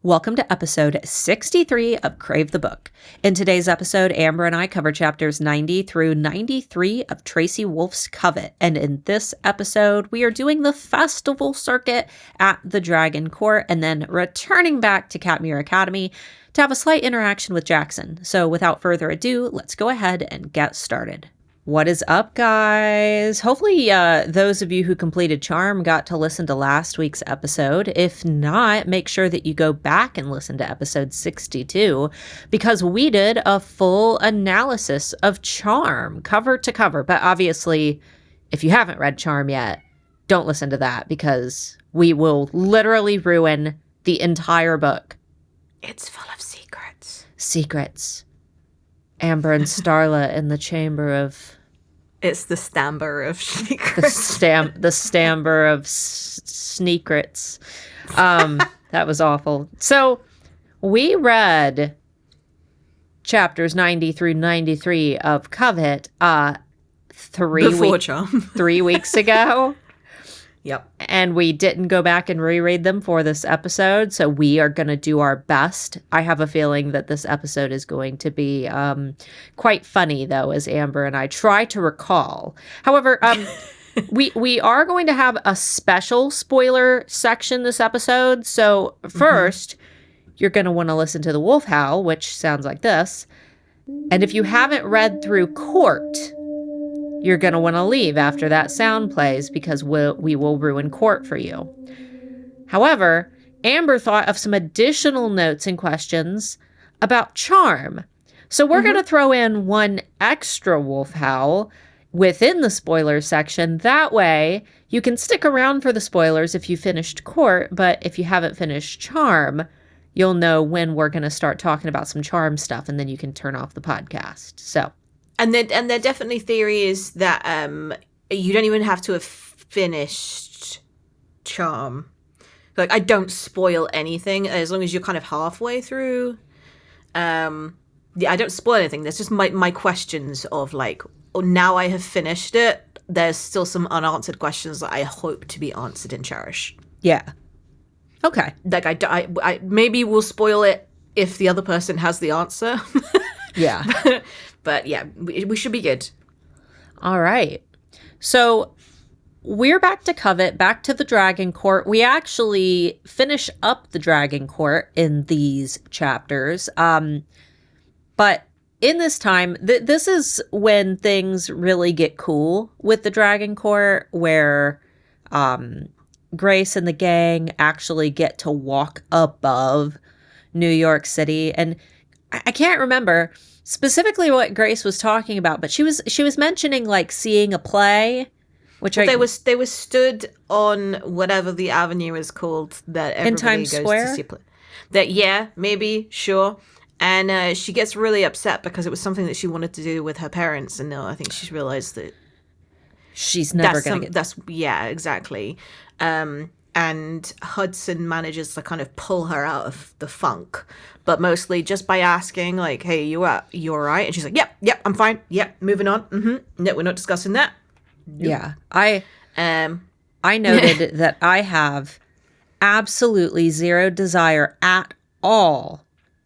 Welcome to episode 63 of Crave the Book. In today's episode, Amber and I cover chapters 90 through 93 of Tracy Wolff Covet. And in this episode, we are doing the festival circuit at the Dragon Court and then returning back to Katmere Academy to have a slight interaction with Jackson. So without further ado, let's go ahead and get started. What is up, guys? Hopefully those of you who completed Charm got to listen to last week's episode. If not, make sure that you go back and listen to episode 62 because we did a full analysis of Charm cover to cover. But obviously, if you haven't read Charm yet, don't listen to that because we will literally ruin the entire book. It's full of secrets. Secrets. Amber and Starla in the chamber of... It's the stamber of secrets. The stamber of sneakrets. That was awful. So we read chapters 90 through 93 of Covet 3 weeks ago. Yep. And we didn't go back and reread them for this episode, so we are going to do our best. I have a feeling that this episode is going to be quite funny, though, as Amber and I try to recall. However, we are going to have a special spoiler section this episode. So first, you're going to want to listen to the wolf howl, which sounds like this. And if you haven't read through Court, you're going to want to leave after that sound plays because we will ruin Court for you. However, Amber thought of some additional notes and questions about Charm. So we're going to throw in one extra wolf howl within the spoiler section. That way, you can stick around for the spoilers if you finished Court, but if you haven't finished Charm, you'll know when we're going to start talking about some Charm stuff, and then you can turn off the podcast. So... And there definitely theories that you don't even have to have finished Charm. Like, I don't spoil anything as long as you're kind of halfway through. I don't spoil anything. There's just my questions of like, oh, now I have finished it. There's still some unanswered questions that I hope to be answered in Cherish. Yeah. Okay. Like, I maybe we'll spoil it if the other person has the answer. Yeah. But yeah, we should be good. All right. So we're back to Covet, back to the Dragon Court. We actually finish up the Dragon Court in these chapters. But in this time, this is when things really get cool with the Dragon Court, where Grace and the gang actually get to walk above New York City. And I can't remember specifically what Grace was talking about, but she was mentioning like seeing a play, which they were stood on whatever the avenue is called that everybody in Times goes Square? To see a play. That maybe, sure. And she gets really upset because it was something that she wanted to do with her parents, and now I think she's realized that she's never going to get. Exactly. And Hudson manages to kind of pull her out of the funk, but mostly just by asking, like, hey, you all right? And she's like, yep, I'm fine. Yep, moving on. No, we're not discussing that. Nope. Yeah. I noted that I have absolutely zero desire at all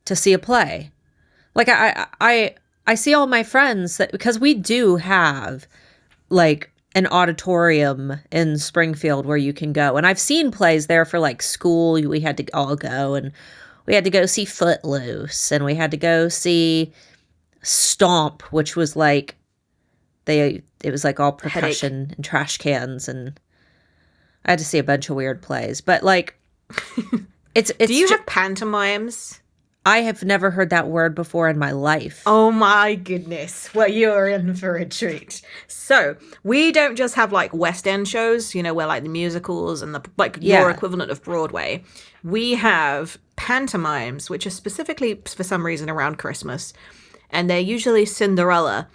to see a play. Like, I see all my friends that, because we do have, like, an auditorium in Springfield where you can go. And I've seen plays there for like school. We had to all go, and we had to go see Footloose, and we had to go see Stomp, which was like, it was like all percussion and trash cans. And I had to see a bunch of weird plays, but like, it's do you have pantomimes? I have never heard that word before in my life. Oh my goodness. Well, you're in for a treat. So we don't just have like West End shows, where like the musicals and your equivalent of Broadway. We have pantomimes, which are specifically for some reason around Christmas. And they're usually Cinderella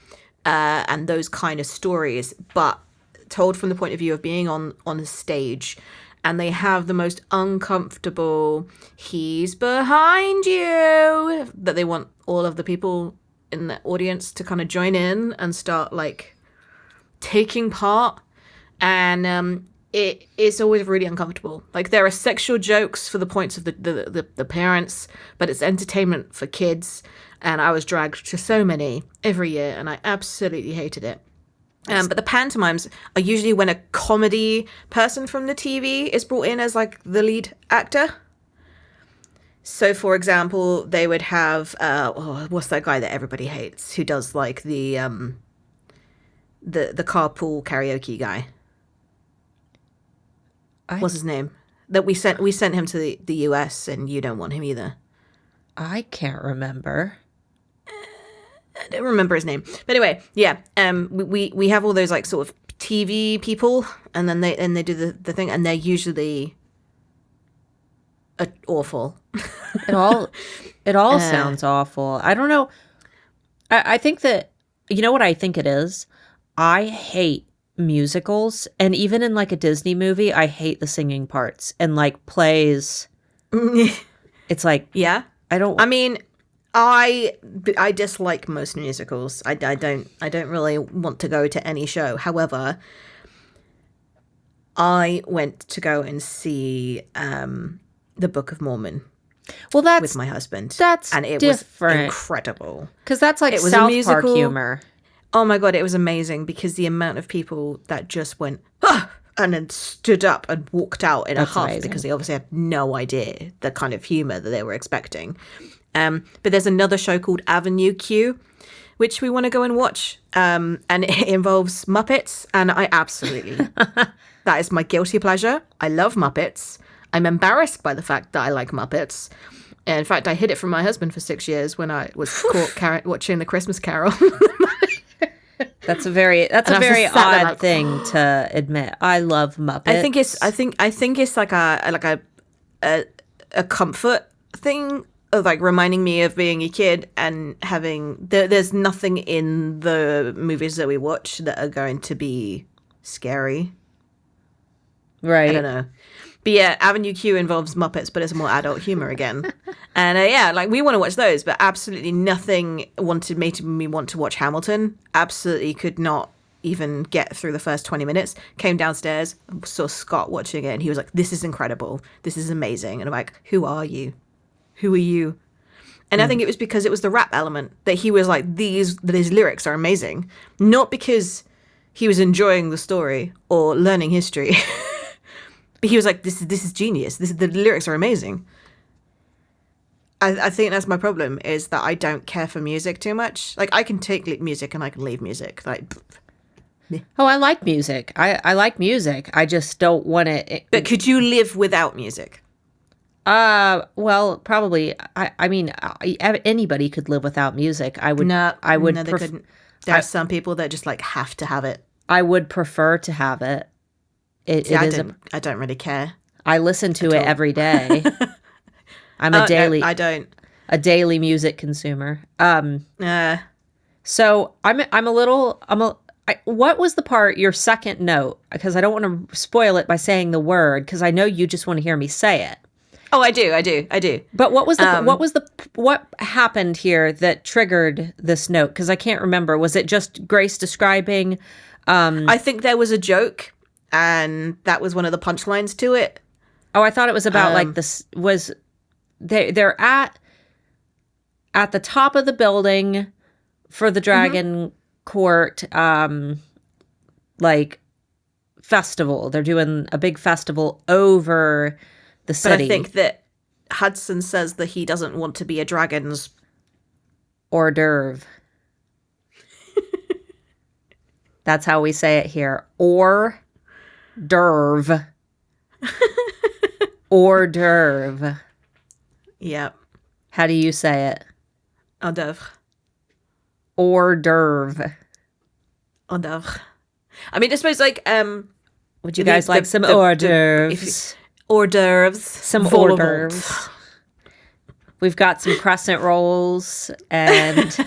and those kind of stories, but told from the point of view of being on a stage. And they have the most uncomfortable, he's behind you, that they want all of the people in the audience to kind of join in and start, like, taking part. And it's always really uncomfortable. Like, there are sexual jokes for the points of the parents, but it's entertainment for kids. And I was dragged to so many every year, and I absolutely hated it. But the pantomimes are usually when a comedy person from the TV is brought in as like the lead actor. So, for example, they would have what's that guy that everybody hates who does like the carpool karaoke guy? What's his name? That we sent him to the US, and you don't want him either. I can't remember. I don't remember his name, but anyway, yeah. We have all those like sort of TV people, and then they do the thing, and they're usually awful. It all sounds awful. I don't know. I think that, you know what I think it is? I hate musicals, and even in like a Disney movie, I hate the singing parts, and like plays. It's like, yeah. I mean, I dislike most musicals. I don't really want to go to any show. However, I went to go and see the Book of Mormon. Well, that's with my husband. And it different. Was incredible. Because that's like South Park humor. Oh my God, it was amazing because the amount of people that just went, ah! And then stood up and walked out in a huff amazing. Because they obviously had no idea the kind of humor that they were expecting. But there's another show called Avenue Q, which we want to go and watch. And it involves Muppets. And I absolutely, that is my guilty pleasure. I love Muppets. I'm embarrassed by the fact that I like Muppets. And in fact, I hid it from my husband for 6 years when I was caught watching The Christmas Carol. That's a very odd thing to admit. I love Muppets. I think it's like a comfort thing of like reminding me of being a kid and having there's nothing in the movies that we watch that are going to be scary. Right. I don't know. But yeah, Avenue Q involves Muppets, but it's more adult humor again. And yeah, like we want to watch those, but absolutely nothing made me want to watch Hamilton. Absolutely could not even get through the first 20 minutes. Came downstairs, saw Scott watching it, and he was like, "This is incredible. This is amazing." And I'm like, "Who are you? Who are you?" And I think it was because it was the rap element that he was like, these lyrics are amazing. Not because he was enjoying the story or learning history. But he was like, this is genius. The lyrics are amazing. I think that's my problem, is that I don't care for music too much. Like, I can take music and I can leave music. Like, oh, I like music. I like music. I just don't want it. But could you live without music? Well, probably. I mean, anybody could live without music. I would. No, they couldn't. There are some people that just like have to have it. I would prefer to have it. I don't really care. I listen to it every day. I'm a daily. No, I don't. A daily music consumer. So what was the part, your second note? Because I don't want to spoil it by saying the word, because I know you just want to hear me say it. Oh, I do. But what happened here that triggered this note? Because I can't remember. Was it just Grace describing? I think there was a joke, and that was one of the punchlines to it. Oh, I thought it was about like this was they're at the top of the building for the Dragon Court like festival. They're doing a big festival over the city. But I think that Hudson says that he doesn't want to be a dragon's hors d'oeuvre. That's how we say it here. Hors d'oeuvre. Hors d'oeuvre. Yep. How do you say it? Hors d'oeuvre. Hors d'oeuvre. Hors d'oeuvre. I mean, I suppose like would you guys like some hors d'oeuvres? Hors d'oeuvres. Some hors d'oeuvres. We've got some crescent rolls and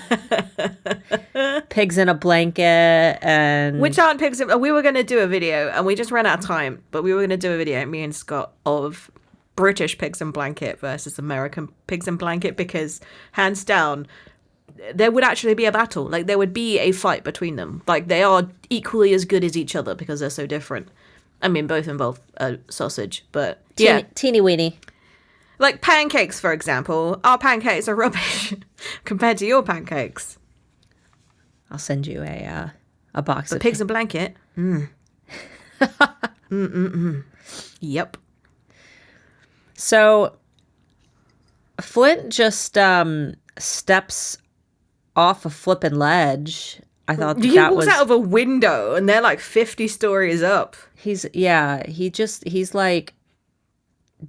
pigs in a blanket, and which aren't pigs. We were going to do a video, and we just ran out of time. But we were going to do a video, me and Scott, of British pigs in blanket versus American pigs in blanket, because hands down, there would actually be a battle. Like, there would be a fight between them. Like, they are equally as good as each other because they're so different. I mean, both involve sausage, but Teeny weeny. Like pancakes, for example. Our pancakes are rubbish compared to your pancakes. I'll send you a box of pigs in blanket. Yep. So Flint just steps off a flipping ledge. I thought he walks out of a window and they're like 50 stories up. He's like,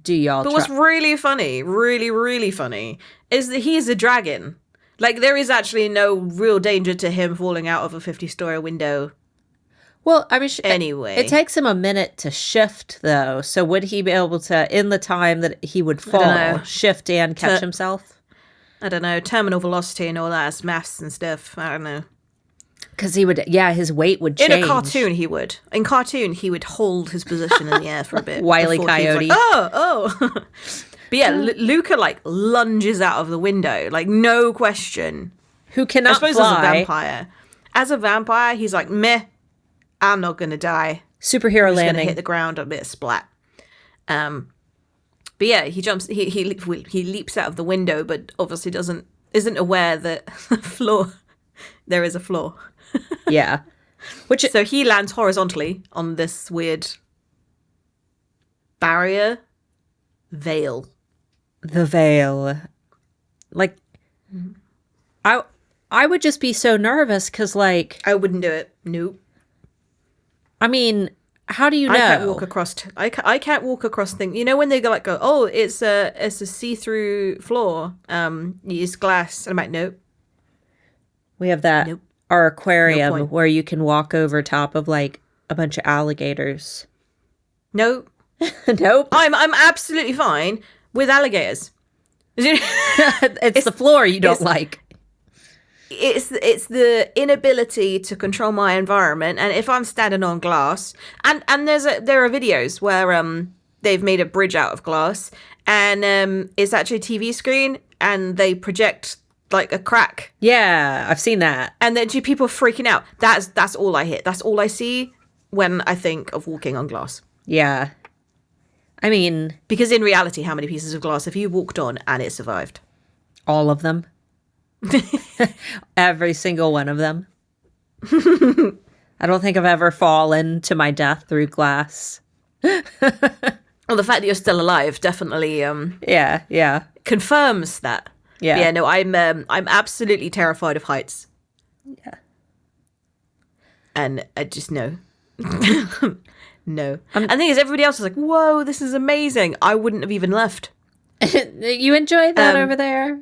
do y'all But what's really funny, really funny, is that he is a dragon. Like, there is actually no real danger to him falling out of a 50-story window. Well, I mean, anyway. It takes him a minute to shift, though. So would he be able to, in the time that he would fall, shift and catch himself? I don't know. Terminal velocity and all that is maths and stuff. I don't know. Because he would, his weight would change. In a cartoon, he would. In cartoon, he would hold his position in the air for a bit. Wile E. Coyote. Like, oh. But yeah, Luca, like, lunges out of the window. Like, no question. Who cannot fly. I suppose as a vampire. As a vampire, he's like, meh, I'm not going to die. Superhero I'm just landing. Going to hit the ground a bit splat. But yeah, he jumps, he leaps out of the window, but obviously isn't aware that there is a floor. Yeah. So he lands horizontally on this weird barrier veil. The veil. Like, I would just be so nervous because, like, I wouldn't do it. Nope. I mean, how do you know? I can't walk across. I can't walk across things. You know when they go, oh, it's a see-through floor. You use glass. And I'm like, nope. We have that. Nope. Our aquarium where you can walk over top of like a bunch of alligators. Nope. Nope. I'm absolutely fine with alligators. It's the floor you don't like. It's the inability to control my environment, and if I'm standing on glass, and there are videos where they've made a bridge out of glass, and it's actually a TV screen, and they project like a crack. Yeah, I've seen that. And then people freaking out. That's all I hit. That's all I see when I think of walking on glass. Yeah. I mean, because in reality, how many pieces of glass have you walked on and it survived? All of them. Every single one of them. I don't think I've ever fallen to my death through glass. Well, the fact that you're still alive definitely yeah confirms that. Yeah. But yeah, no, I'm absolutely terrified of heights. Yeah. And I just no. No. And the thing is, everybody else is like, whoa, this is amazing. I wouldn't have even left. You enjoy that over there?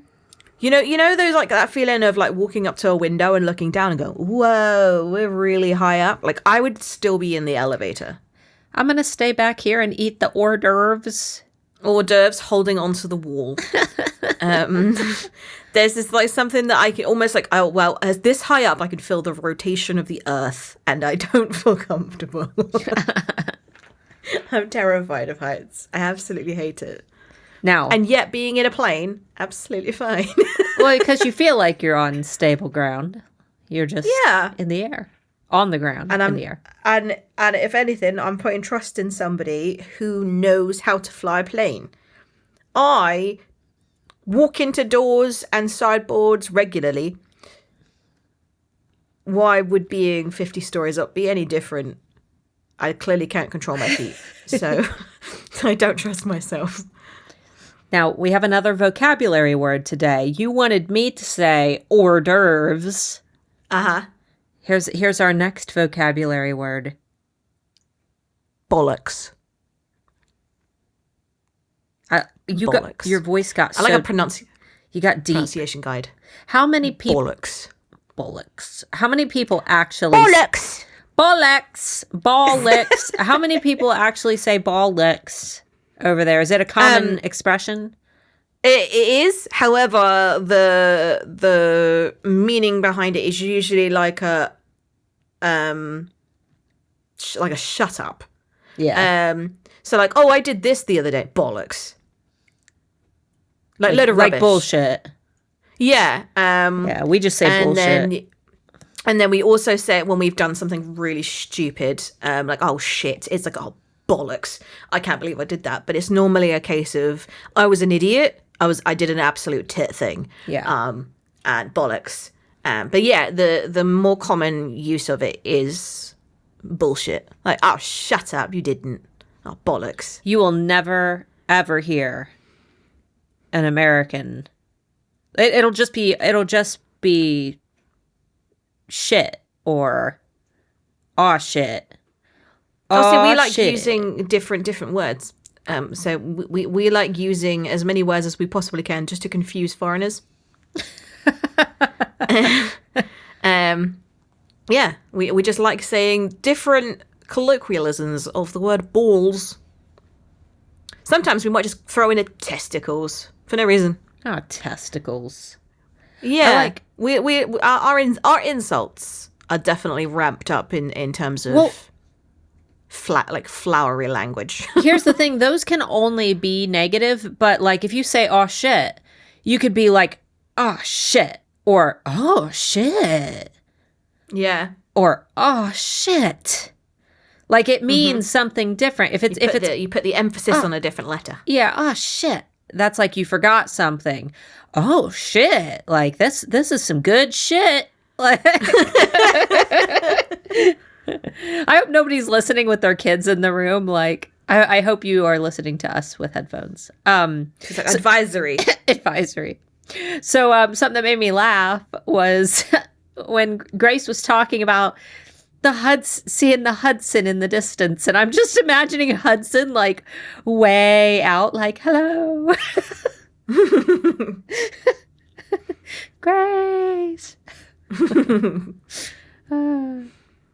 You know those, like, that feeling of like walking up to a window and looking down and going, whoa, we're really high up. Like, I would still be in the elevator. I'm going to stay back here and eat the hors d'oeuvres. Hors d'oeuvres holding onto the wall. There's this, like, something that I can almost like, oh, well, as this high up, I can feel the rotation of the earth and I don't feel comfortable. I'm terrified of heights. I absolutely hate it. Now, and yet being in a plane, absolutely fine. Well, because you feel like you're on stable ground. You're just in the air. On the ground, and in the air. And if anything, I'm putting trust in somebody who knows how to fly a plane. I walk into doors and sideboards regularly. Why would being 50 stories up be any different? I clearly can't control my feet, so I don't trust myself. Now, we have another vocabulary word today. You wanted me to say hors d'oeuvres. Uh-huh. Here's our next vocabulary word. Bollocks. Bollocks. Your voice got so... I like a you got deep. Pronunciation guide. How many people... Bollocks. How many people actually... Bollocks. How many people actually say bollocks over there? Is it a common expression? It is. However, the meaning behind it is usually like a shut up. Yeah. So like, oh, I did this the other day. Bollocks. Like load of rubbish. Like bullshit. Yeah. Yeah, we just say bullshit. And then we also say it when we've done something really stupid, like, oh shit, it's like, oh bollocks, I can't believe I did that. But it's normally a case of, I was an idiot, I did an absolute tit thing. Yeah. And bollocks. But yeah, the more common use of it is bullshit. Like, oh, shut up, you didn't. Oh, bollocks. You will never, ever hear an American. It'll just be shit or aw shit. Oh, see, we like shit. using different words. So we like using as many words as we possibly can just to confuse foreigners. Yeah, we just like saying different colloquialisms of the word balls. Sometimes we might just throw in a testicles for no reason. Oh, testicles. Yeah, our insults are definitely ramped up in terms of flowery language. Here's the thing, those can only be negative, but like if you say oh shit, you could be like oh shit or oh shit. Yeah. Or oh shit. Like it means something different. If You put the emphasis on a different letter. Yeah, oh shit. That's like you forgot something. Oh shit. Like this is some good shit. Like I hope nobody's listening with their kids in the room. Like I hope you are listening to us with headphones. It's like advisory. Advisory. So something that made me laugh was when Grace was talking about seeing the Hudson in the distance, and I'm just imagining Hudson like way out, like hello, Grace.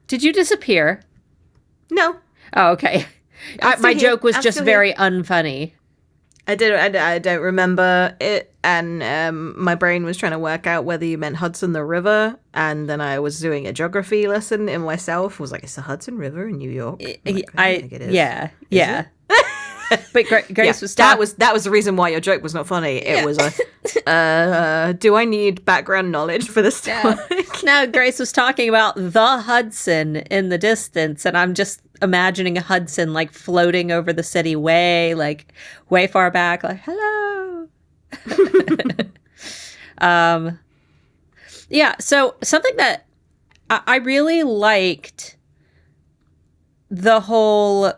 Did you disappear? No. Oh, okay. My joke was just very unfunny. I don't remember it, and my brain was trying to work out whether you meant Hudson the river, and then I was doing a geography lesson in myself. Was like, it's the Hudson River in New York. I think it is. Yeah. But Grace was that was the reason why your joke was not funny. It was do I need background knowledge for this story? No, Grace was talking about the Hudson in the distance, and I'm just imagining a Hudson like floating over the city way far back, like hello. Yeah, so something that I really liked, the whole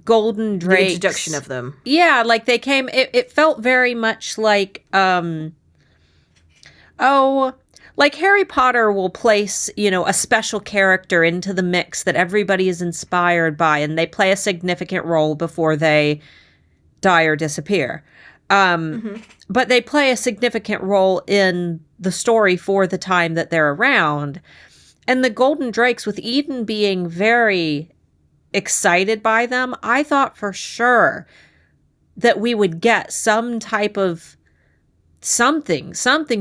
golden drakes. The introduction of them. Yeah, like they came, it felt very much like like Harry Potter will place, a special character into the mix that everybody is inspired by, and they play a significant role before they die or disappear. But they play a significant role in the story for the time that they're around. And the Golden Drakes, with Eden being very excited by them, I thought for sure that we would get some type of something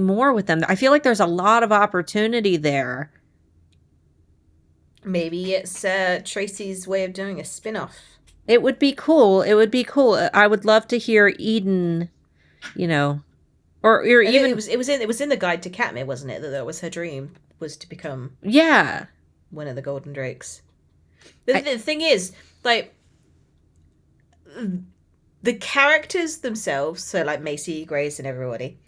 more with them. I feel like there's a lot of opportunity there. Maybe it's Tracy's way of doing a spin-off. It would be cool. I would love to hear Eden, or even it was in the guide to Katmere, wasn't it? That was her dream, was to become one of the Golden Drakes. The thing is, like, the characters themselves, so like Macy, Grace, and everybody,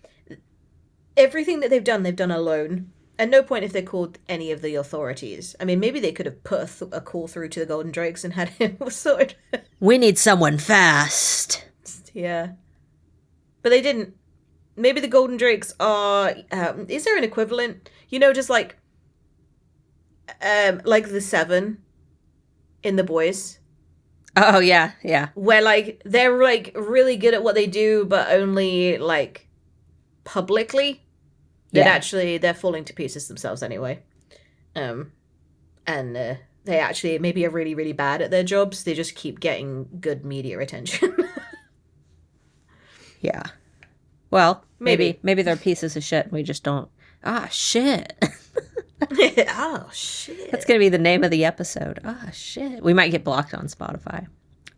everything that they've done alone. At no point have they called any of the authorities. I mean, maybe they could have put a call through to the Golden Drakes and had him sorted. We need someone fast. Yeah. But they didn't. Maybe the Golden Drakes are... is there an equivalent? Just like the Seven in The Boys. Oh, yeah. Where, like, they're, like, really good at what they do, but only, like, publicly. That actually, they're falling to pieces themselves anyway. And they actually maybe are really, really bad at their jobs. They just keep getting good media attention. Yeah. Well, maybe they're pieces of shit and we just don't... Ah, shit. Oh, shit. That's going to be the name of the episode. Ah, shit. We might get blocked on Spotify.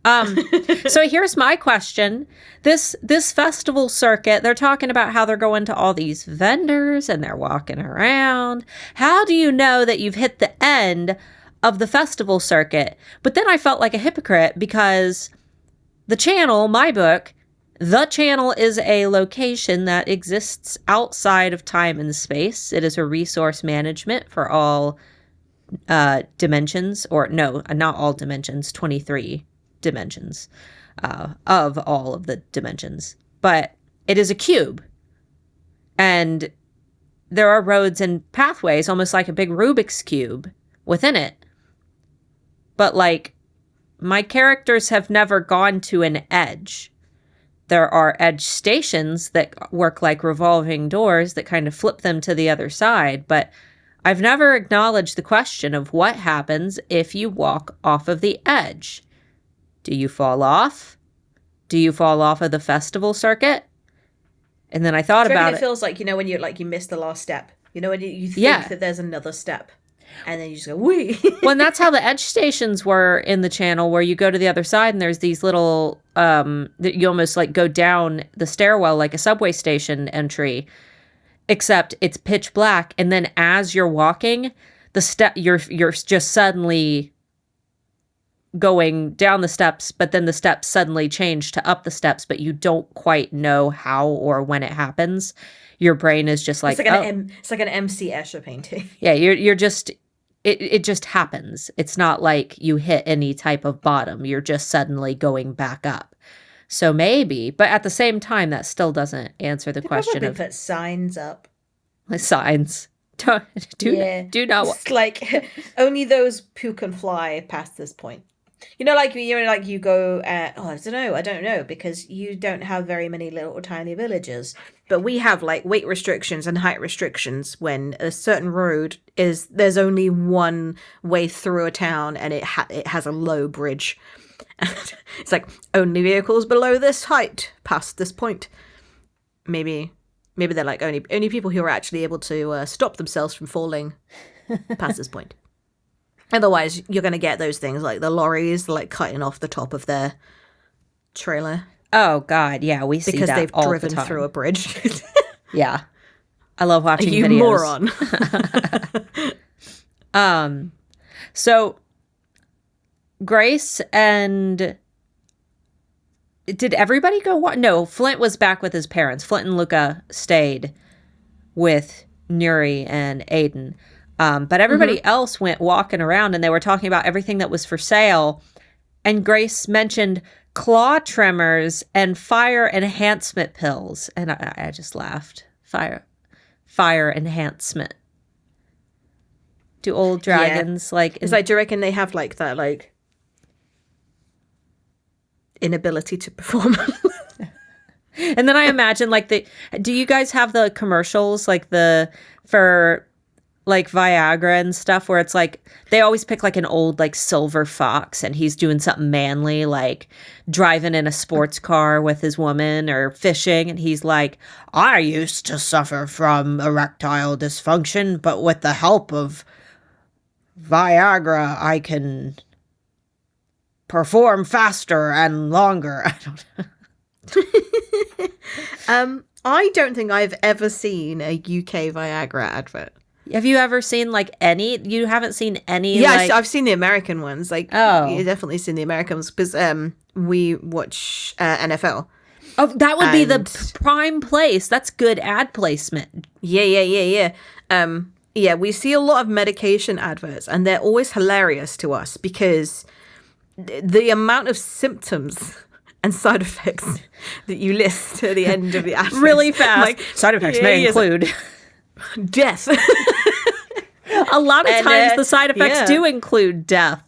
So here's my question. This festival circuit, they're talking about how they're going to all these vendors and they're walking around. How do you know that you've hit the end of the festival circuit? But then I felt like a hypocrite because the channel, my book, the channel is a location that exists outside of time and space. It is a resource management for all dimensions, or no, not all dimensions, 23 dimensions of all of the dimensions. But it is a cube. And there are roads and pathways, almost like a big Rubik's Cube within it. But like, my characters have never gone to an edge. There are edge stations that work like revolving doors that kind of flip them to the other side, but I've never acknowledged the question of what happens if you walk off of the edge. Do you fall off? Do you fall off of the festival circuit? And then I thought about it. It feels like, when you miss the last step. When you think that there's another step. And then you just go, wee. Well, and that's how the edge stations were in the channel, where you go to the other side and there's these little, that you almost like go down the stairwell like a subway station entry, except it's pitch black. And then as you're walking, you're just suddenly going down the steps, but then the steps suddenly change to up the steps, but you don't quite know how or when it happens. Your brain is just like, it's like an MC Escher painting. Yeah, you're just, it just happens. It's not like you hit any type of bottom. You're just suddenly going back up. So maybe, but at the same time, that still doesn't answer the question of put signs up. Signs. Do not. It's like only those who can fly past this point. You go I don't know, because you don't have very many little tiny villages. But we have like weight restrictions and height restrictions when a certain road there's only one way through a town and it has a low bridge. It's like only vehicles below this height past this point. Maybe they're like only people who are actually able to stop themselves from falling past this point. Otherwise, you're going to get those things like the lorries like cutting off the top of their trailer. Oh God, yeah, we see because that they've all driven the time. through a bridge. Yeah, I love watching you videos. Moron. So Grace and did everybody go? No, Flint was back with his parents. Flint and Luca stayed with Nuri and Aiden. But everybody else went walking around and they were talking about everything that was for sale. And Grace mentioned claw trimmers and fire enhancement pills. And I just laughed. Fire enhancement. Do old dragons like... It's like, do you reckon they have like that, like, inability to perform? And then I imagine like do you guys have the commercials like for like Viagra and stuff where it's like they always pick like an old like silver fox and he's doing something manly like driving in a sports car with his woman or fishing, and he's like, I used to suffer from erectile dysfunction, but with the help of Viagra I can perform faster and longer. I don't know. I don't think I've ever seen a UK Viagra advert. Have you ever seen like any? You haven't seen any? Yeah, like... I've seen the American ones. Like, you've definitely seen the Americans because we watch NFL. Oh, that would be the prime place. That's good ad placement. Yeah. Yeah, we see a lot of medication adverts, and they're always hilarious to us because the amount of symptoms and side effects that you list at the end of the advert really fast. Like, side effects may include death. A lot of times the side effects do include death.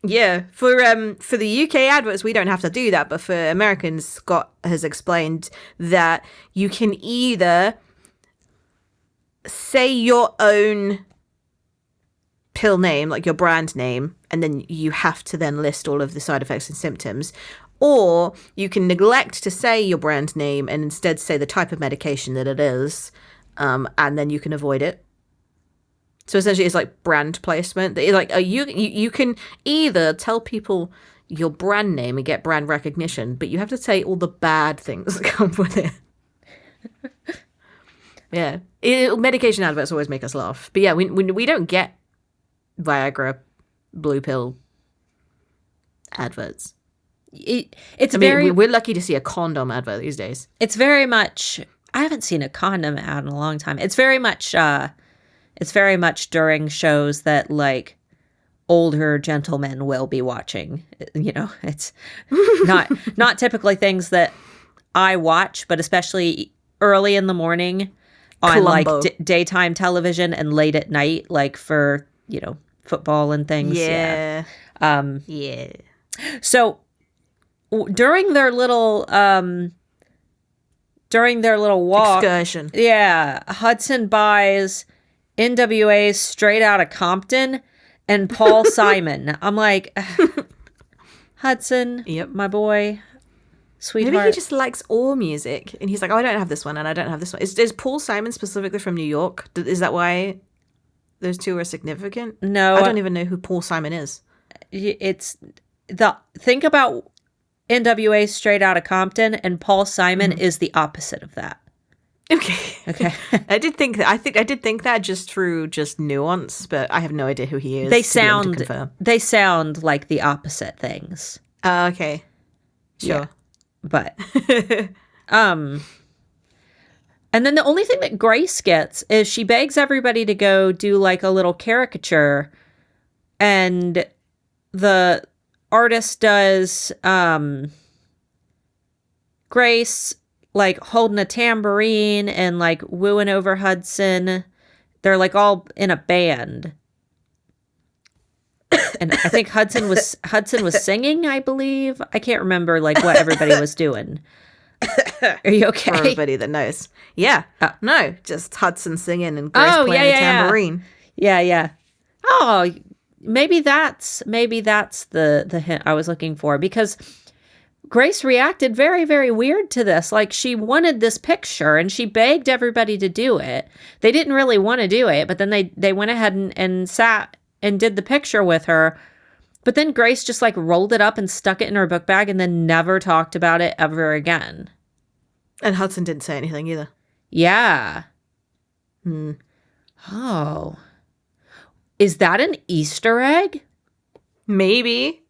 Yeah, for the UK adverts, we don't have to do that, but for Americans, Scott has explained that you can either say your own pill name, like your brand name, and then you have to then list all of the side effects and symptoms, or you can neglect to say your brand name and instead say the type of medication that it is, and then you can avoid it. So essentially, it's like brand placement. Like you can either tell people your brand name and get brand recognition, but you have to say all the bad things that come with it. Yeah. Medication adverts always make us laugh. But yeah, we don't get Viagra, blue pill adverts. We're lucky to see a condom advert these days. It's very much, I haven't seen a condom ad in a long time. It's very much during shows that like older gentlemen will be watching. You know, it's not typically things that I watch, but especially early in the morning on Columbo. like daytime television and late at night, like for, you know, football and things. Yeah. Yeah. So during their little walk excursion, Hudson buys NWA's Straight Outta Compton and Paul Simon. I'm like, Hudson, yep, my boy, sweetheart. Maybe he just likes all music, and he's like, oh, I don't have this one, and I don't have this one. Is Paul Simon specifically from New York? Is that why those two are significant? No, I don't even know who Paul Simon is. Think about NWA Straight Outta Compton, and Paul Simon is the opposite of that. Okay. I did think that just through nuance, but I have no idea who he is. They sound like the opposite things. Okay. Sure. Yeah. But and then the only thing that Grace gets is she begs everybody to go do like a little caricature, and the artist does Grace like holding a tambourine and like wooing over Hudson. They're like all in a band. And I think Hudson was singing, I believe. I can't remember like what everybody was doing. Are you okay? For everybody that knows. Yeah. No, just Hudson singing and Grace playing a tambourine. Yeah. Oh, maybe that's the hint I was looking for, because Grace reacted very, very weird to this. Like, she wanted this picture and she begged everybody to do it. They didn't really want to do it, but then they went ahead and sat and did the picture with her. But then Grace just like rolled it up and stuck it in her book bag and then never talked about it ever again. And Hudson didn't say anything either. Yeah. Oh. Is that an Easter egg? Maybe.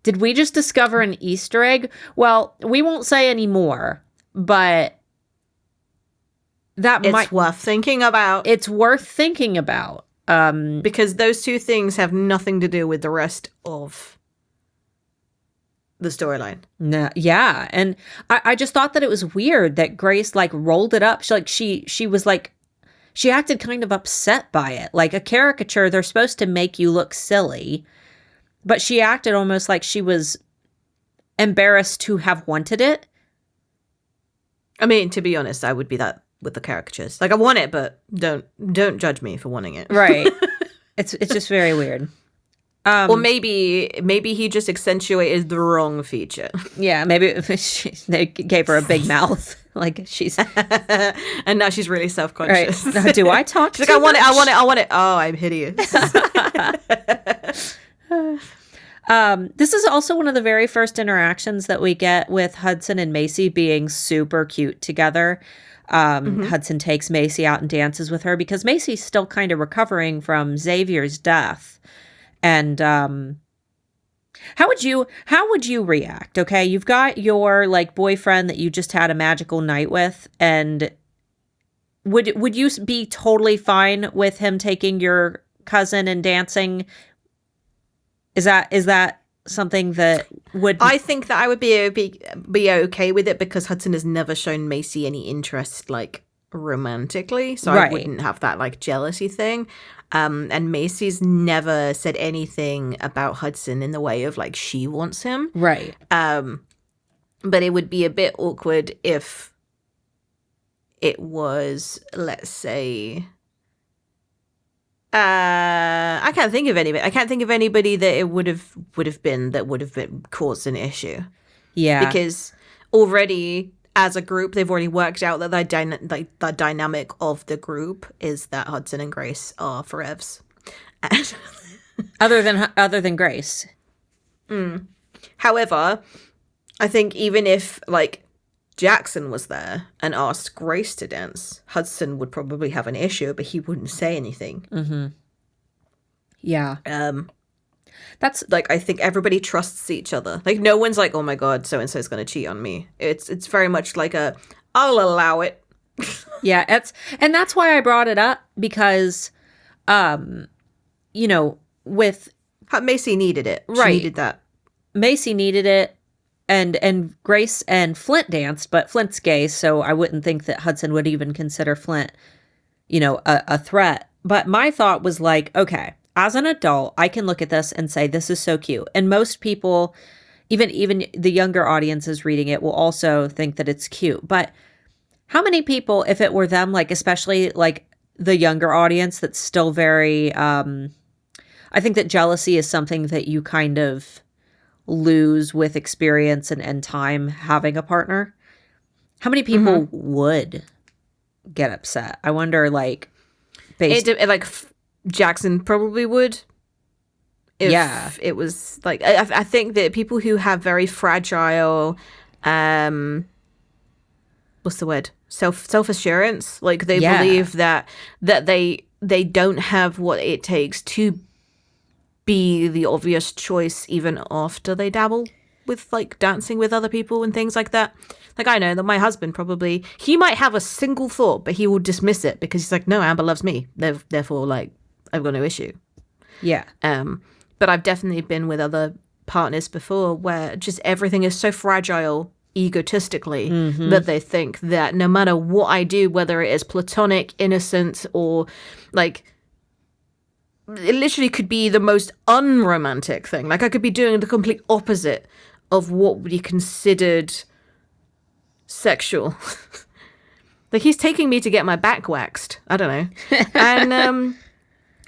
Did we just discover an Easter egg? Well, we won't say any more, but it's worth thinking about. It's worth thinking about. Because those two things have nothing to do with the rest of the storyline. No, yeah. And I just thought that it was weird that Grace like rolled it up. She was like, she acted kind of upset by it. Like a caricature, they're supposed to make you look silly. But she acted almost like she was embarrassed to have wanted it. I mean, to be honest, I would be that with the caricatures. Like, I want it, but don't judge me for wanting it. Right. It's just very weird. Or maybe he just accentuated the wrong feature. Yeah, maybe they gave her a big mouth. Like she's and now she's really self-conscious. Right. Now, do I talk? She's like, I want it. Oh, I'm hideous. This is also one of the very first interactions that we get with Hudson and Macy being super cute together. Hudson takes Macy out and dances with her because Macy's still kind of recovering from Xavier's death. And how would you react? Okay, you've got your like boyfriend that you just had a magical night with, and would you be totally fine with him taking your cousin and dancing? Is that something that would... I think that I would be okay with it because Hudson has never shown Macy any interest, like, romantically. So I wouldn't have that, like, jealousy thing. And Macy's never said anything about Hudson in the way of, like, she wants him. Right. But it would be a bit awkward if it was, let's say... I can't think of anybody. I can't think of anybody that it would have been caused an issue. Yeah, because already as a group, they've already worked out that the dynamic of the group is that Hudson and Grace are forevs. Other than Grace. However, I think even if, like, Jackson was there and asked Grace to dance, Hudson would probably have an issue, but he wouldn't say anything. Mm-hmm. Yeah. That's like, I think everybody trusts each other. Like, no one's like, oh my god, so and so's going to cheat on me. It's very much like I'll allow it. Yeah, and that's why I brought it up, because, you know, with Macy needed it. She needed that. Macy needed it. And Grace and Flint danced, but Flint's gay, so I wouldn't think that Hudson would even consider Flint, you know, a threat. But my thought was like, okay, as an adult, I can look at this and say, this is so cute. And most people, even the younger audiences reading it, will also think that it's cute. But how many people, if it were them, like, especially like the younger audience that's still very, I think that jealousy is something that you kind of lose with experience and time having a partner. How many people would get upset? I wonder, like, Jackson probably would. If it was like, I think that people who have very fragile, what's the word? Self-assurance. Like, they believe that they don't have what it takes to be the obvious choice even after they dabble with, like, dancing with other people and things like that. Like, I know that my husband probably, he might have a single thought, but he will dismiss it because he's like, no, Amber loves me. Therefore, like, I've got no issue. Yeah. But I've definitely been with other partners before where just everything is so fragile egotistically that they think that no matter what I do, whether it is platonic, innocent, or, like, it literally could be the most unromantic thing. Like, I could be doing the complete opposite of what would be considered sexual. Like, he's taking me to get my back waxed. I don't know. And,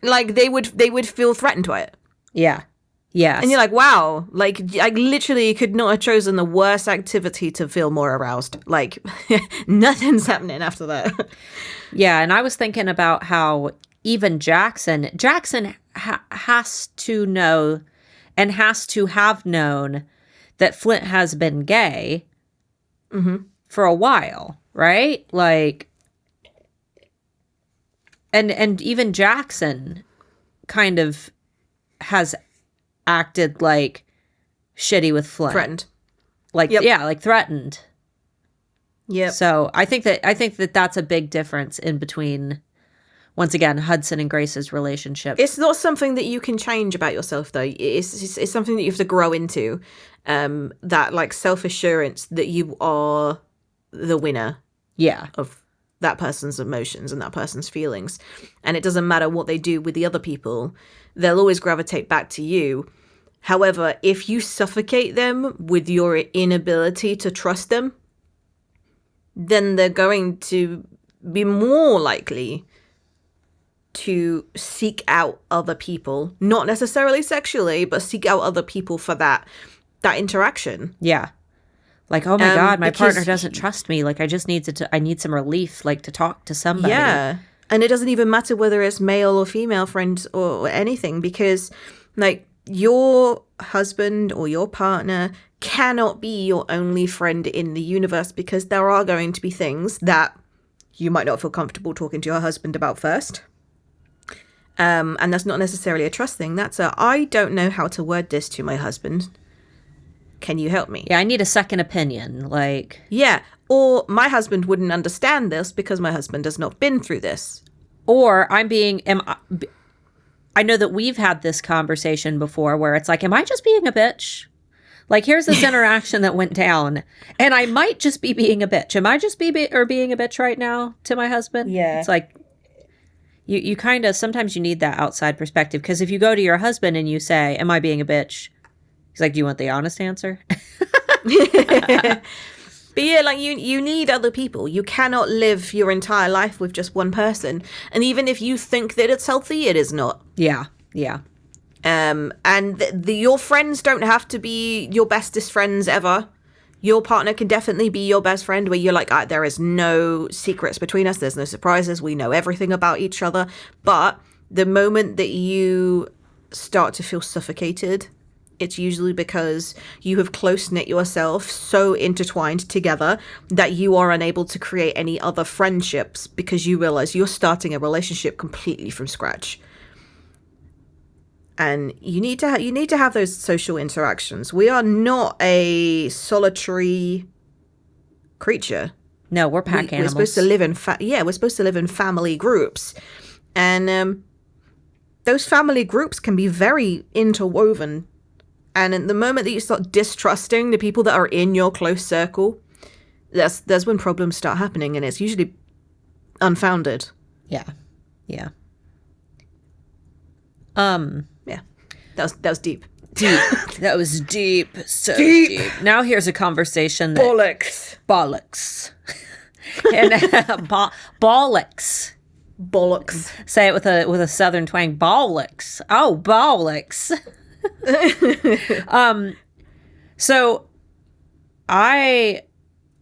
like, they would feel threatened by it. Yeah. Yes. And you're like, wow, like, I literally could not have chosen the worst activity to feel more aroused. Like, nothing's happening after that. Yeah, and I was thinking about how even Jackson has to know and has to have known that Flint has been gay for a while, right? Like, and even Jackson kind of has acted like shitty with Flint. Threatened. Like, yeah, like threatened. Yeah. So I think that that's a big difference in between, once again, Hudson and Grace's relationship. It's not something that you can change about yourself, though. It's something that you have to grow into. That, like, self-assurance that you are the winner. Yeah. Of that person's emotions and that person's feelings. And it doesn't matter what they do with the other people. They'll always gravitate back to you. However, if you suffocate them with your inability to trust them, then they're going to be more likely to seek out other people, not necessarily sexually, but seek out other people for that interaction. Yeah. Like, oh my God, my partner doesn't trust me. Like, I just I need some relief, like, to talk to somebody. Yeah. And it doesn't even matter whether it's male or female friends or anything, because, like, your husband or your partner cannot be your only friend in the universe, because there are going to be things that you might not feel comfortable talking to your husband about first. And that's not necessarily a trust thing. That's I don't know how to word this to my husband. Can you help me? Yeah, I need a second opinion. Like, yeah. Or my husband wouldn't understand this because my husband has not been through this. Or I know that we've had this conversation before where it's like, am I just being a bitch? Like, here's this interaction that went down, and I might just be being a bitch. Am I just being a bitch right now to my husband? Yeah. It's like, you kind of, sometimes you need that outside perspective, because if you go to your husband and you say, am I being a bitch? He's like, do you want the honest answer? But yeah, like, you need other people. You cannot live your entire life with just one person. And even if you think that it's healthy, it is not. Yeah, yeah. And your friends don't have to be your bestest friends ever. Your partner can definitely be your best friend, where you're like, there is no secrets between us. There's no surprises. We know everything about each other. But the moment that you start to feel suffocated it's usually because you have close-knit yourself so intertwined together that you are unable to create any other friendships because you realize you're starting a relationship completely from scratch. And you need to have those social interactions. We are not a solitary creature. No, we're pack animals. We're supposed to live in we're supposed to live in family groups. And those family groups can be very interwoven. And in the moment that you start distrusting the people that are in your close circle, that's when problems start happening, and it's usually unfounded. Yeah. Yeah. That was deep. Deep. That was deep. So deep. Now here's a conversation that bollocks. And bollocks. Bollocks. Say it with a southern twang. Bollocks. Oh, bollocks. So I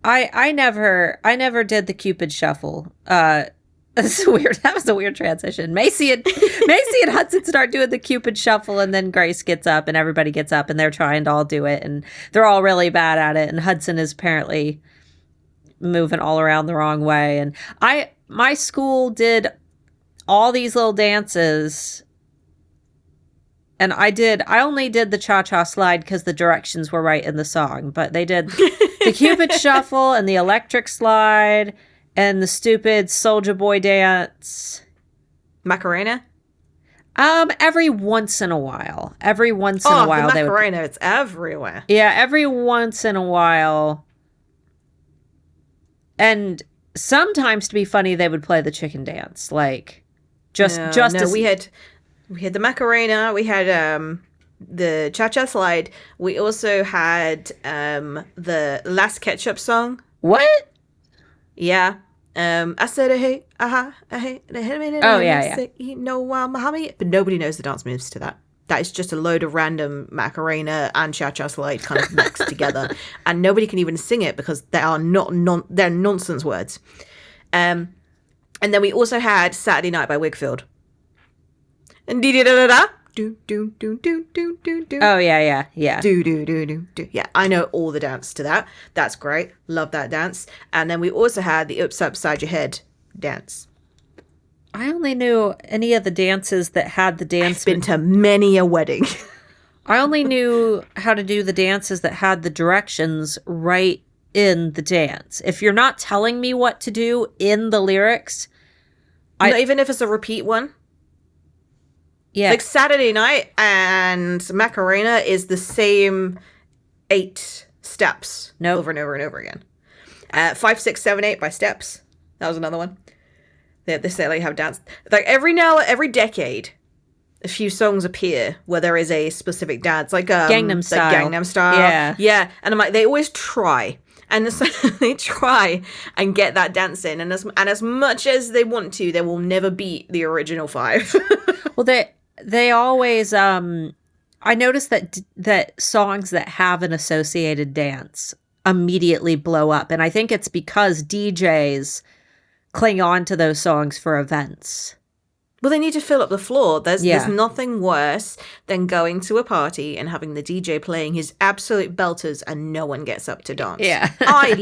never did the Cupid shuffle. That's weird. That was a weird transition. Macy and Hudson start doing the Cupid shuffle, and then Grace gets up, and everybody gets up, and they're trying to all do it, and they're all really bad at it. And Hudson is apparently moving all around the wrong way. And my school did all these little dances, and I only did the cha-cha slide because the directions were right in the song. But they did the Cupid shuffle and the electric slide and the stupid Soulja Boy dance. Macarena? Every once in a while. Every once in a while. The Macarena, it's everywhere. Yeah, every once in a while. And sometimes, to be funny, they would play the chicken dance. Like, we had the Macarena, we had the cha-cha slide. We also had the Last Ketchup song. What? Yeah. I said, hey, I hate. Oh, yeah. You know, Muhammad. But nobody knows the dance moves to that. That is just a load of random Macarena and cha-cha slide kind of mixed together. And nobody can even sing it because they are they're nonsense words. And then we also had Saturday Night by Wigfield. And dee-dee-da-da-da. Do. Oh, yeah. Do. Yeah, I know all the dance to that. That's great. Love that dance. And then we also had the Oops Upside Your Head dance. I only knew any of the dances that had the dance. I've been to many a wedding. I only knew how to do the dances that had the directions right in the dance. If you're not telling me what to do in the lyrics... Not even if it's a repeat one? Yeah. Like Saturday Night and Macarena is the same 8 steps over and over and over again. 5, 6, 7, 8 by Steps. That was another one. They say like have dance. Like every decade, a few songs appear where there is a specific dance, like Gangnam Style. Like Gangnam Style. Yeah. And I'm like, they always try. And they try and get that dance in, and as much as they want to, they will never beat the original 5. Well, they always I noticed that songs that have an associated dance immediately blow up, and I think it's because DJs cling on to those songs for events. Well, they need to fill up the floor. There's nothing worse than going to a party and having the DJ playing his absolute belters and no one gets up to dance. Yeah. I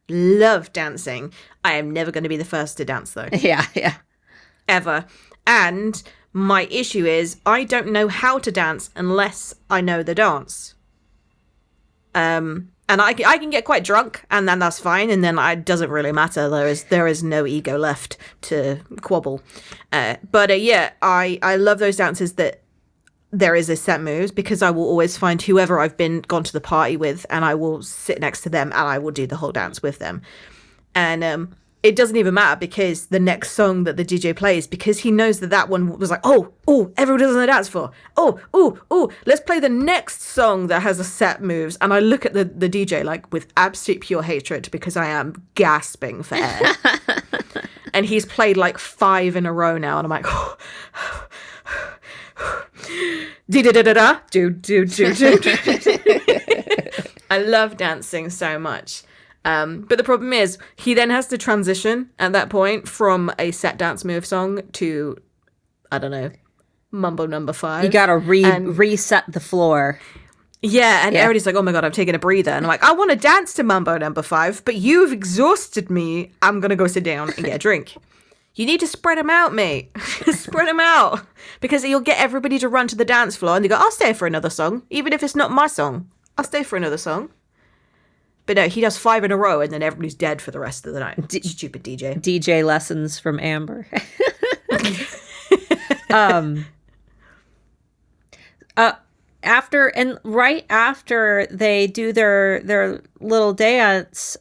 love dancing. I am never going to be the first to dance, though. Yeah. Ever. And my issue is I don't know how to dance unless I know the dance. And I can get quite drunk, and then that's fine, and then it doesn't really matter. There is no ego left to quabble. But I love those dances that there is a set moves, because I will always find whoever I've gone to the party with, and I will sit next to them, and I will do the whole dance with them. And it doesn't even matter, because the next song that the DJ plays, because he knows that one was like, oh, everybody does on the dance floor. Oh, let's play the next song that has a set moves. And I look at the DJ like with absolute pure hatred, because I am gasping for air. And he's played like 5 in a row now, and I'm like, da-da-da-da-da, do. I love dancing so much. But the problem is, he then has to transition at that point from a set dance move song to, I don't know, Mambo number 5. You gotta reset the floor. Yeah, and everybody's like, oh my God, I'm taking a breather. And I'm like, I want to dance to Mambo number 5, but you've exhausted me. I'm going to go sit down and get a drink. You need to spread them out, mate. Spread them out. Because you'll get everybody to run to the dance floor and they go, I'll stay for another song. Even if it's not my song, I'll stay for another song. But no, he does 5 in a row and then everybody's dead for the rest of the night. Stupid DJ. DJ lessons from Amber. Right after they do their little dance,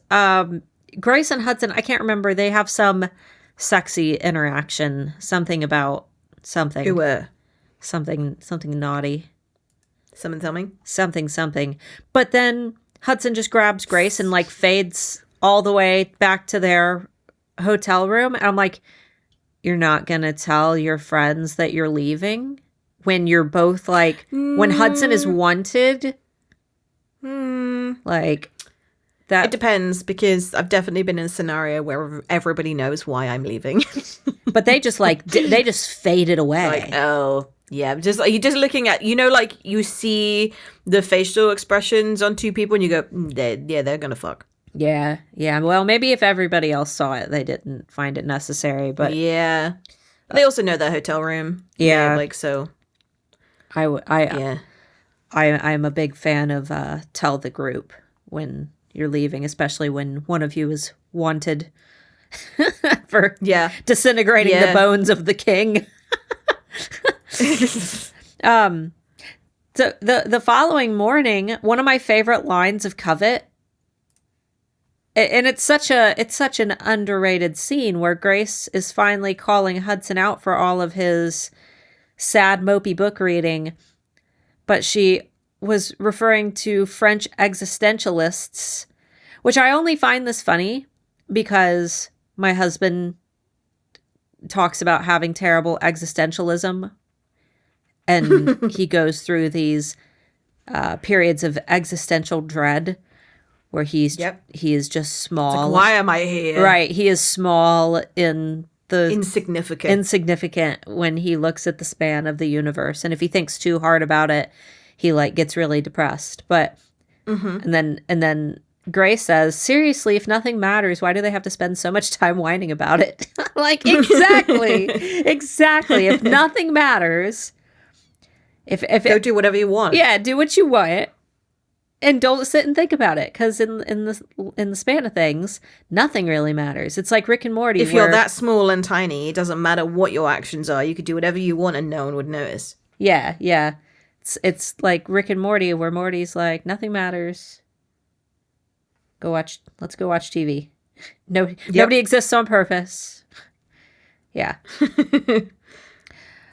Grace and Hudson, I can't remember, they have some sexy interaction, something about something. Something naughty. Something. But then Hudson just grabs Grace and like fades all the way back to their hotel room. And I'm like, you're not going to tell your friends that you're leaving when you're both like, when Hudson is wanted? Like that. It depends, because I've definitely been in a scenario where everybody knows why I'm leaving. But they just like, they just faded away. Like, oh, yeah. You're just looking at, like you see the facial expressions on two people and you go, they're going to fuck. Yeah. Well, maybe if everybody else saw it, they didn't find it necessary, but yeah. They also know their hotel room. Yeah. Like, so. I am a big fan of tell the group when you're leaving, especially when one of you is wanted for disintegrating the bones of the king. So the following morning, one of my favorite lines of Covet, and it's such an underrated scene where Grace is finally calling Hudson out for all of his sad, mopey book reading, but she was referring to French existentialists, which I only find this funny because my husband talks about having terrible existentialism, and he goes through these periods of existential dread where he is just small. Like, why am I here? Right, he is small in the insignificant when he looks at the span of the universe, and if he thinks too hard about it, he like gets really depressed. But and then Grace says, seriously, if nothing matters, why do they have to spend so much time whining about it? Like, exactly. If nothing matters, if go do whatever you want. Yeah, do what you want. And don't sit and think about it, because in the span of things, nothing really matters. It's like Rick and Morty. If you're that small and tiny, it doesn't matter what your actions are. You could do whatever you want and no one would notice. Yeah. It's like Rick and Morty, where Morty's like, nothing matters. Let's go watch TV. Nobody exists on purpose. Yeah.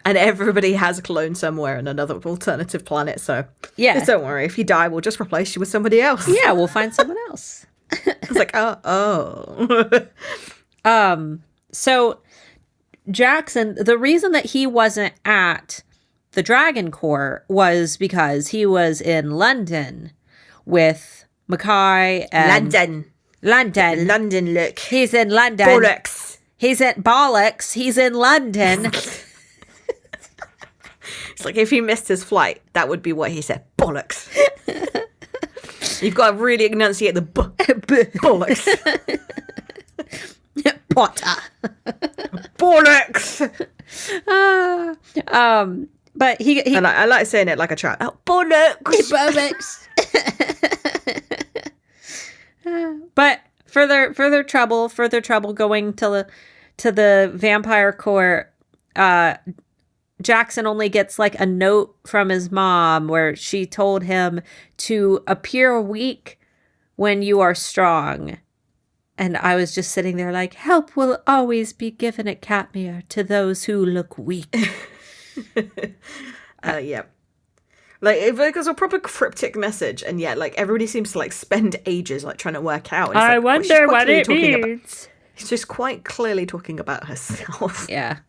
And everybody has a clone somewhere in another alternative planet, so don't worry. If you die, we'll just replace you with somebody else. Yeah, we'll find someone else. It's like, oh. So Jackson, the reason that he wasn't at the Dragon Court was because he was in London with Mackay and London. London, look. He's in London. Bollocks. He's in London. It's like if he missed his flight, that would be what he said. Bollocks. You've got to really enunciate the bollocks. Potter. Bollocks. But he and I like saying it like a child. Oh, bollocks. Bollocks. But further trouble going to the vampire court. Jackson only gets like a note from his mom where she told him to appear weak when you are strong. And I was just sitting there like, help will always be given at Katmere to those who look weak. Yeah. Like, it was a proper cryptic message, and yet, like, everybody seems to, like, spend ages, like, trying to work out. I like, wonder what it means. She's just quite clearly talking about herself. Yeah.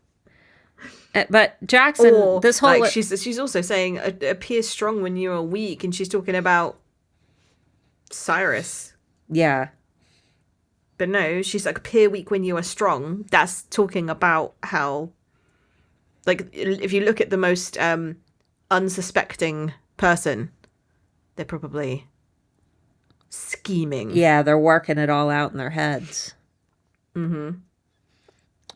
But Jackson, this whole... Like, she's also saying, appear strong when you are weak, and she's talking about Cyrus. Yeah. But no, she's like, appear weak when you are strong. That's talking about how... Like, if you look at the most... unsuspecting person, they're probably scheming. Yeah, they're working it all out in their heads.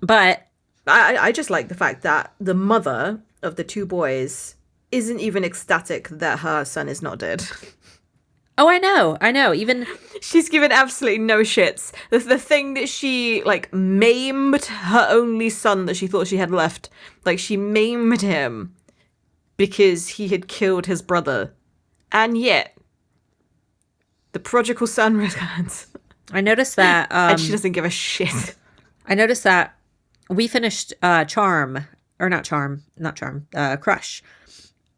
But I just like the fact that the mother of the two boys isn't even ecstatic that her son is not dead. oh, I know. Even she's given absolutely no shits. The thing that she like maimed her only son that she thought she had left, like she maimed him because he had killed his brother, and yet the prodigal son returns. I noticed that, and she doesn't give a shit. I noticed that we finished Crush.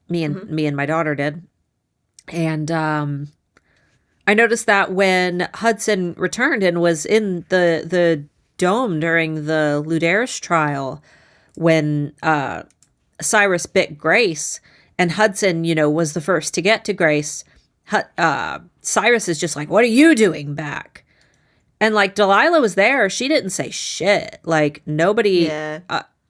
Me and my daughter did, and I noticed that when Hudson returned and was in the dome during the Ludaris trial, when Cyrus bit Grace, and Hudson, was the first to get to Grace, Cyrus is just like, "What are you doing back?" And like Delilah was there, she didn't say shit. Like nobody. Yeah.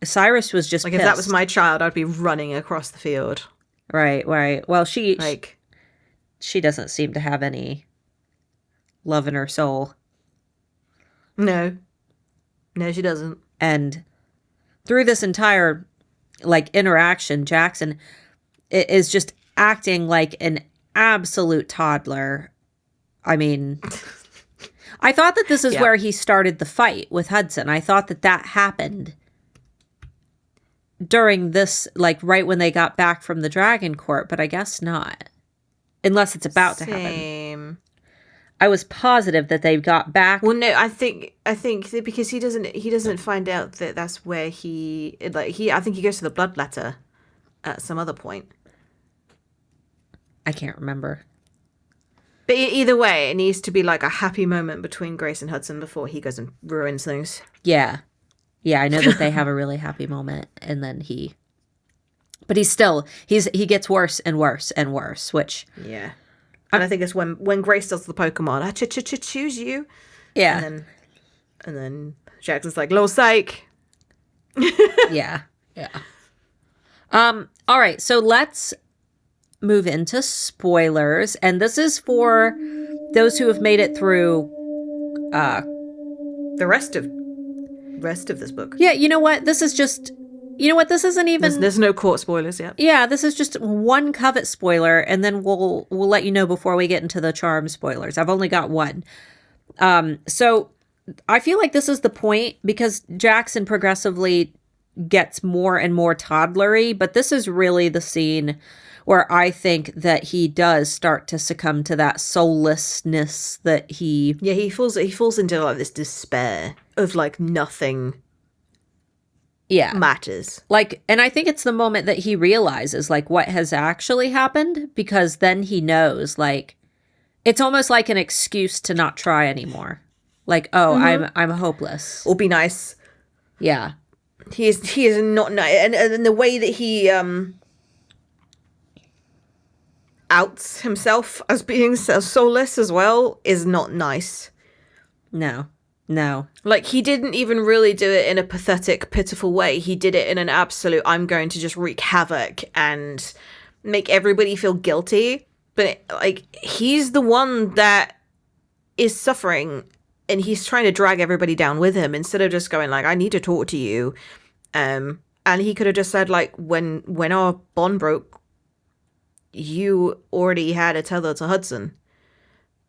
Cyrus was just like pissed. If that was my child, I'd be running across the field. Right. Well, she doesn't seem to have any love in her soul. No, she doesn't. And through this entire like interaction, Jackson is just acting like an absolute toddler. I mean, I thought that this is where he started the fight with Hudson. I thought that happened during this, like right when they got back from the Dragon Court, but I guess not. Unless it's about to happen. I was positive that they got back. Well, no, I think that because he doesn't find out that that's where I think he goes to the bloodletter at some other point. I can't remember. But either way, it needs to be like a happy moment between Grace and Hudson before he goes and ruins things. Yeah. Yeah, I know that they have a really happy moment, and then he gets worse and worse and worse, which... Yeah. And I think it's when Grace does the Pokemon, I choose you. Yeah. And then Jackson's like, "Lil psych." Yeah. All right, so let's move into spoilers, and this is for those who have made it through the rest of this book. Yeah, you know what? This isn't even... There's no court spoilers yet. Yeah, this is just one Covet spoiler, and then we'll let you know before we get into the Charm spoilers. I've only got one. So I feel like this is the point, because Jackson progressively gets more and more toddlery, but this is really the scene where I think that he does start to succumb to that soullessness that he... Yeah, he falls into like this despair of like nothing matters. Like, and I think it's the moment that he realizes like what has actually happened, because then he knows, like, it's almost like an excuse to not try anymore. Like, I'm hopeless. Or be nice. Yeah. He is not nice, and the way that he outs himself as being soulless as well is not nice. No. Like, he didn't even really do it in a pathetic, pitiful way. He did it in an absolute, I'm going to just wreak havoc and make everybody feel guilty. But, like, he's the one that is suffering, and he's trying to drag everybody down with him instead of just going, like, I need to talk to you. And he could have just said, like, when our bond broke, you already had a tether to Hudson.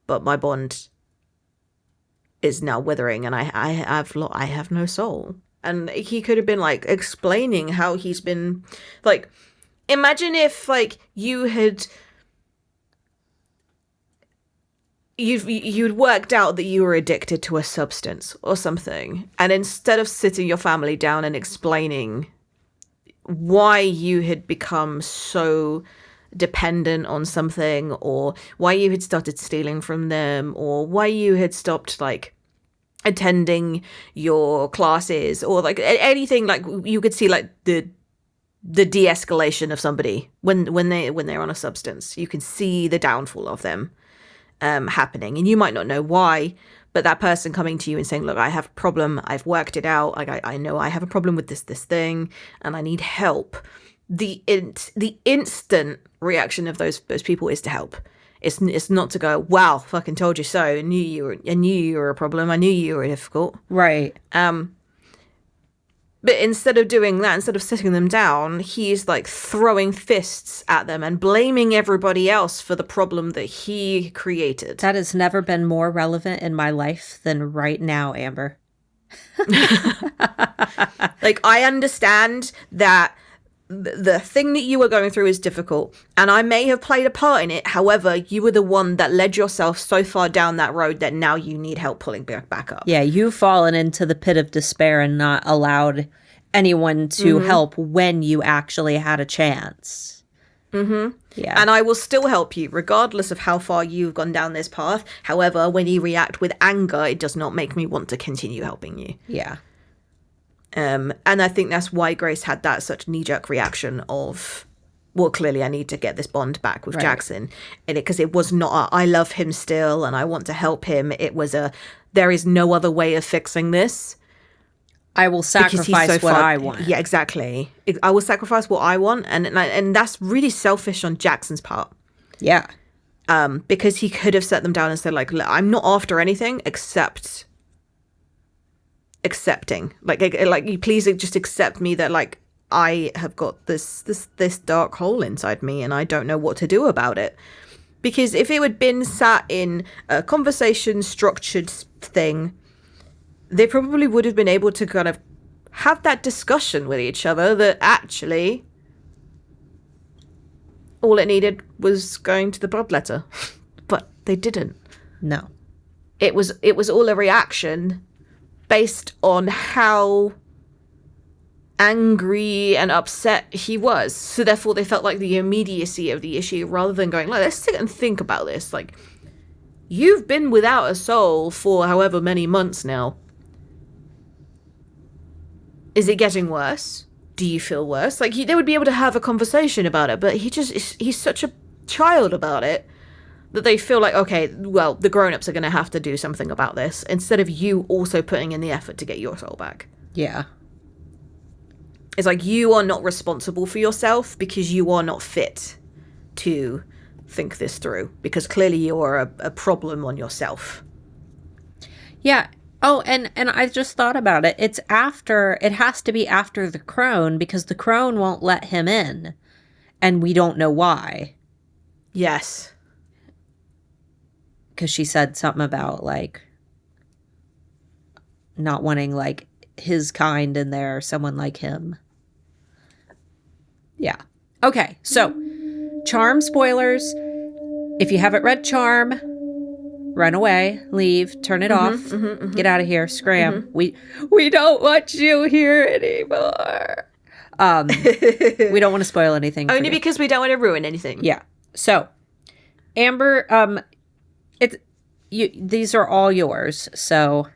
But my bond is now withering, and I have no soul. And he could have been like explaining how he's been, like, imagine if like you'd worked out that you were addicted to a substance or something, and instead of sitting your family down and explaining why you had become so dependent on something, or why you had started stealing from them, or why you had stopped like attending your classes, or like anything, like you could see like the de-escalation of somebody when they're on a substance. You can see the downfall of them happening, and you might not know why, but that person coming to you and saying, look, I have a problem, I've worked it out, like I know I have a problem with this thing and I need help. The instant reaction of those people is to help. It's not to go, wow, fucking told you so. I knew you were a problem. I knew you were difficult. Right. But instead of doing that, instead of sitting them down, he's like throwing fists at them and blaming everybody else for the problem that he created. That has never been more relevant in my life than right now, Amber. Like, I understand that the thing that you were going through is difficult, and I may have played a part in it. However, you were the one that led yourself so far down that road that now you need help pulling back up. Yeah, you've fallen into the pit of despair and not allowed anyone to help when you actually had a chance. Yeah. And I will still help you regardless of how far you've gone down this path. However, when you react with anger, it does not make me want to continue helping you. Yeah. And I think that's why Grace had that such knee-jerk reaction of, well, clearly I need to get this bond back with Jackson. And because it was not I love him still and I want to help him. It was there is no other way of fixing this. I will sacrifice what I want. Yeah, exactly. I will sacrifice what I want. And that's really selfish on Jackson's part. Yeah. Because he could have set them down and said, like, I'm not after anything except accepting. Like you please just accept me that, like, I have got this dark hole inside me and I don't know what to do about it. Because if it had been sat in a conversation structured thing, they probably would have been able to kind of have that discussion with each other that actually all it needed was going to the bloodletter. But they didn't. No. It was all a reaction based on how angry and upset he was. So therefore they felt like the immediacy of the issue rather than going, like, let's sit and think about this. Like, you've been without a soul for however many months now. Is it getting worse? Do you feel worse? Like, they would be able to have a conversation about it, but he's such a child about it that they feel like, okay, well, the grown-ups are going to have to do something about this instead of you also putting in the effort to get your soul back. Yeah. It's like, you are not responsible for yourself because you are not fit to think this through, because clearly you are a problem on yourself. Yeah. Oh, and I just thought about it. It has to be after the crone, because the crone won't let him in. And we don't know why. Yes. Because she said something about, like, not wanting, like, his kind in there, someone like him. Yeah. Okay, so, Charm spoilers. If you haven't read Charm, run away, leave, turn it off, get out of here, scram. We don't want you here anymore. We don't want to spoil anything. Only because we don't want to ruin anything. Yeah. So, Amber, these are all yours. So,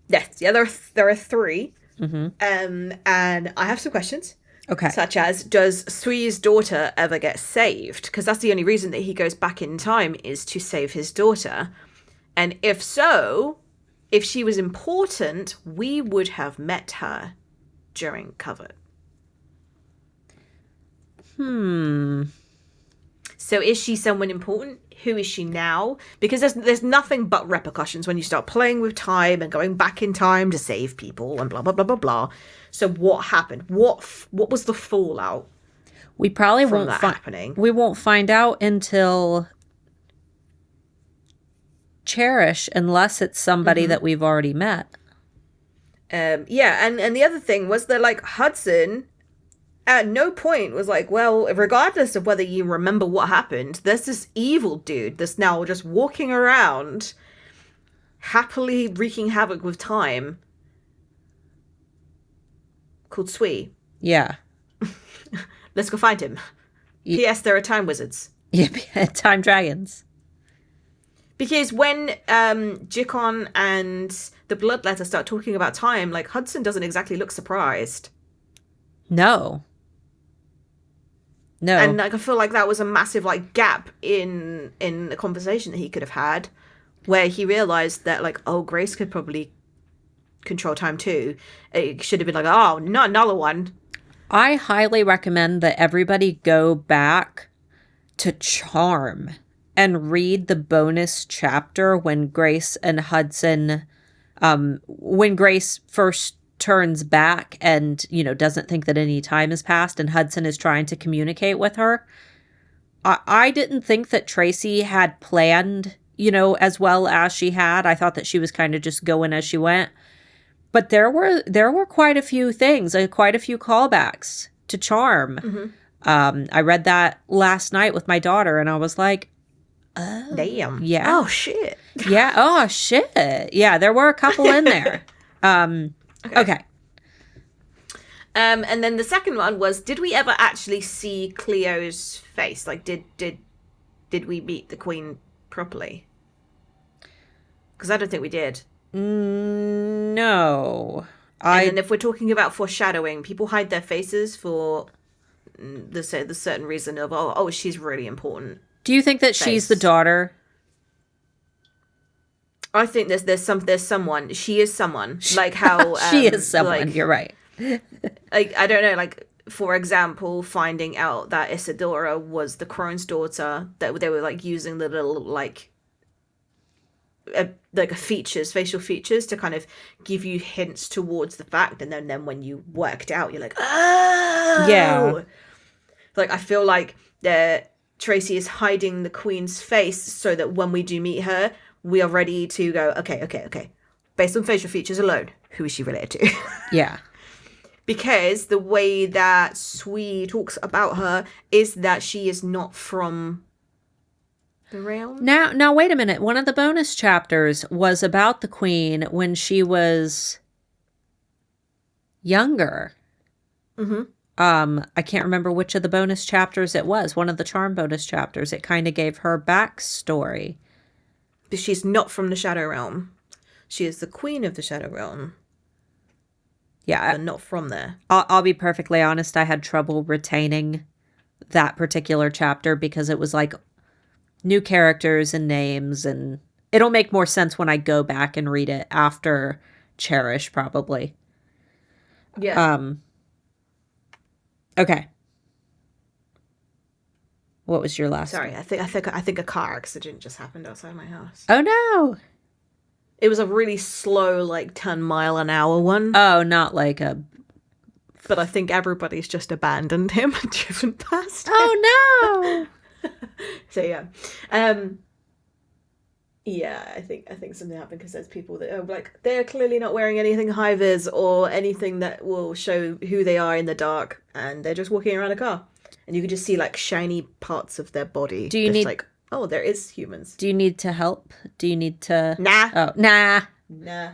yes, yeah, there are three. And I have some questions. Okay. Such as, does Sui's daughter ever get saved? Because that's the only reason that he goes back in time is to save his daughter. And if so, if she was important, we would have met her during Covet. So is she someone important? Who is she now? Because there's nothing but repercussions when you start playing with time and going back in time to save people and blah, blah, blah, blah, blah. So what happened? What was the fallout? We probably won't happening. We won't find out until Cherish, unless it's somebody that we've already met. Yeah, and the other thing was that, like, Hudson at no point was like, well, regardless of whether you remember what happened, there's this evil dude that's now just walking around happily wreaking havoc with time called Sui. Yeah. Let's go find him. P.S. There are time wizards. Yeah, time dragons. Because when Jikon and the Bloodletter start talking about time, like, Hudson doesn't exactly look surprised. No. And, like, I feel like that was a massive, like, gap in the conversation that he could have had, where he realized that, like, oh, Grace could probably control time too. It should have been like, oh, not another one. I highly recommend that everybody go back to Charm and read the bonus chapter when Grace and Hudson, when Grace first turns back and, doesn't think that any time has passed and Hudson is trying to communicate with her. I didn't think that Tracy had planned, as well as she had. I thought that she was kind of just going as she went. But there were quite a few things, quite a few callbacks to Charm. Mm-hmm. I read that last night with my daughter, and I was like, oh. Damn. Yeah. Oh, shit. Yeah. Oh, shit. Yeah, there were a couple in there. Okay. And then the second one was, did we ever actually see Cleo's face? Like, did we meet the Queen properly? Because I don't think we did. No. And then if we're talking about foreshadowing, people hide their faces for the certain reason of, oh, she's really important. Do you think that she's the daughter? I think there's someone. She is someone. Like how she is someone. You're right. Like, I don't know, like, for example, finding out that Isadora was the crone's daughter, that they were, like, using the little, facial features to kind of give you hints towards the fact, and then when you worked out, you're like, oh! Yeah. Like, I feel like Tracy is hiding the Queen's face so that when we do meet her, we are ready to go, okay. Based on facial features alone, who is she related to? Yeah. Because the way that Sui talks about her is that she is not from the realm. Now, wait a minute. One of the bonus chapters was about the Queen when she was younger. Mm-hmm. I can't remember which of the bonus chapters it was. One of the Charm bonus chapters. It kind of gave her backstory. But she's not from the Shadow Realm. She is the Queen of the Shadow Realm. Yeah, but not from there. I'll be perfectly honest. I had trouble retaining that particular chapter because it was like new characters and names, and it'll make more sense when I go back and read it after Cherish, probably. Yeah. Okay. What was your last? Sorry, I think a car accident just happened outside my house. Oh no. It was a really slow, 10-mile-an-hour one. Oh, not like a... But I think everybody's just abandoned him and driven past him. Oh, no! So, yeah. Yeah, I think something happened because there's people that are they're clearly not wearing anything high-vis or anything that will show who they are in the dark, and they're just walking around a car. And you can just see, shiny parts of their body. Do you need... oh, there is humans. Do you need to help? Do you need to... Nah. Oh, nah. Nah.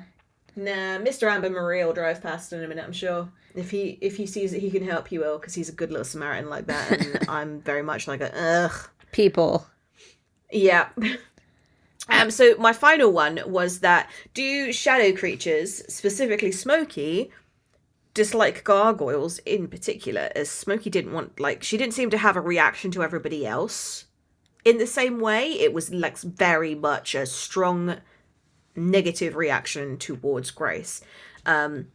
Mr. Amber Marie will drive past in a minute, I'm sure. If he sees that he can help, he will, because he's a good little Samaritan like that, and I'm very much like ugh. People. Yeah. So my final one was that, do shadow creatures, specifically Smokey, dislike gargoyles in particular, as Smokey didn't want, she didn't seem to have a reaction to everybody else in the same way. It was very much a strong negative reaction towards Grace. But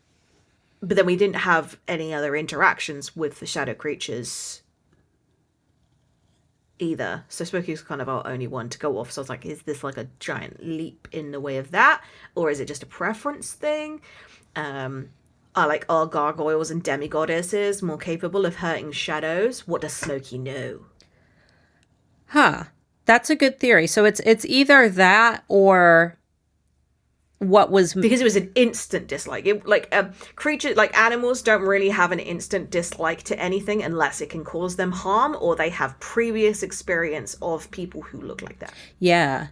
then we didn't have any other interactions with the shadow creatures either. So Smokey's kind of our only one to go off. So I was like, is this a giant leap in the way of that? Or is it just a preference thing? Are gargoyles and demigoddesses more capable of hurting shadows? What does Smokey know? Huh. That's a good theory. So it's either that or what was... Because it was an instant dislike. Creatures, animals don't really have an instant dislike to anything unless it can cause them harm or they have previous experience of people who look like that. Yeah.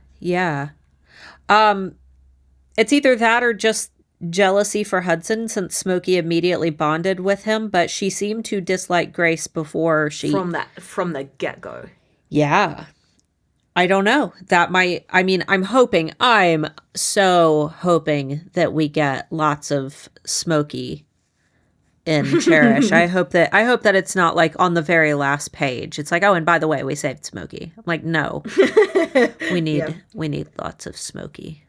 It's either that or just jealousy for Hudson, since Smokey immediately bonded with him, but she seemed to dislike Grace before she... From the get-go. Yeah. I don't know. I'm so hoping that we get lots of Smokey in Cherish. I hope that it's not on the very last page. It's oh, and by the way, we saved Smokey. I'm no. We need lots of Smokey.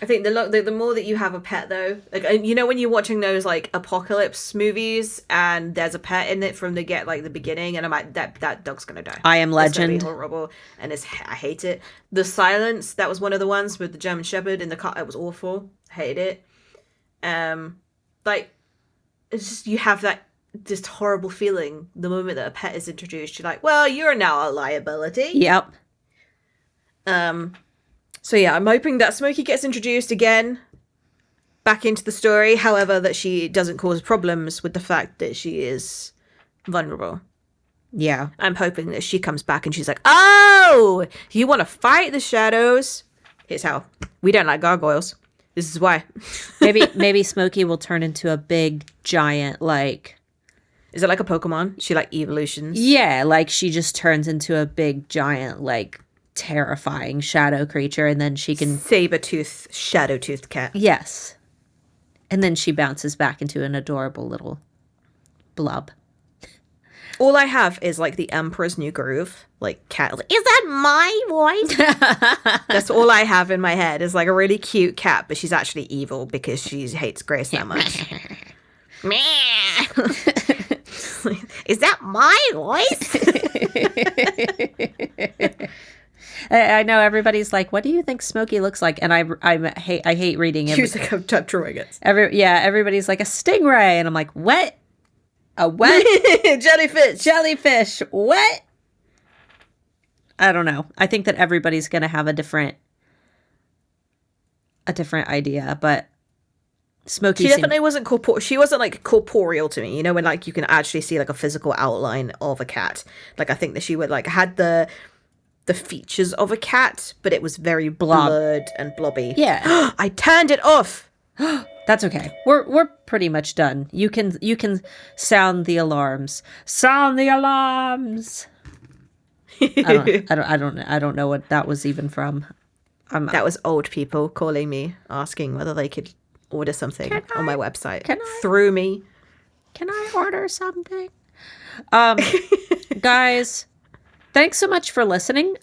I think the more that you have a pet, though, like, you know, when you're watching those like apocalypse movies and there's a pet in it from the beginning, and I'm like, that dog's gonna die. I Am Legend. It's gonna be horrible, and I hate it. The Silence, that was one of the ones with the German Shepherd in the car. It was awful. I hated it. Like, it's just, you have that just horrible feeling the moment that a pet is introduced. You're like, well, you're now a liability. Yep. So yeah, I'm hoping that Smokey gets introduced again back into the story. However, that she doesn't cause problems with the fact that she is vulnerable. Yeah. I'm hoping that she comes back and she's like, oh, you want to fight the shadows? Here's how. We don't like gargoyles. This is why. maybe Smokey will turn into a big giant, like... Is it like a Pokemon? She like evolutions? Yeah, like she just turns into a big giant, like, terrifying shadow creature, and then she can... Saber-toothed, shadow-toothed cat. Yes. And then she bounces back into an adorable little blob. All I have is like the Emperor's New Groove, like cat. Like, is that my voice? That's all I have in my head. Is like a really cute cat, but she's actually evil because she hates Grace that much. Is that my voice? I know everybody's like, what do you think Smokey looks like? And I hate reading it. She was like, I'm drawing it. Everybody's like a stingray, and I'm like, what? A what? Jellyfish. What? I don't know. I think that everybody's gonna have a different idea, but Smokey. She definitely wasn't corporeal. She wasn't like corporeal to me. You know, when like you can actually see like a physical outline of a cat. Like I think that she would like had the features of a cat, but it was very blurred and blobby. Yeah. I turned it off. That's okay. We're pretty much done. You can sound the alarms. Sound the alarms. I don't know what that was even from. That was old people calling me, asking whether they could order something on my website. Through me. Can I order something? Guys, thanks so much for listening.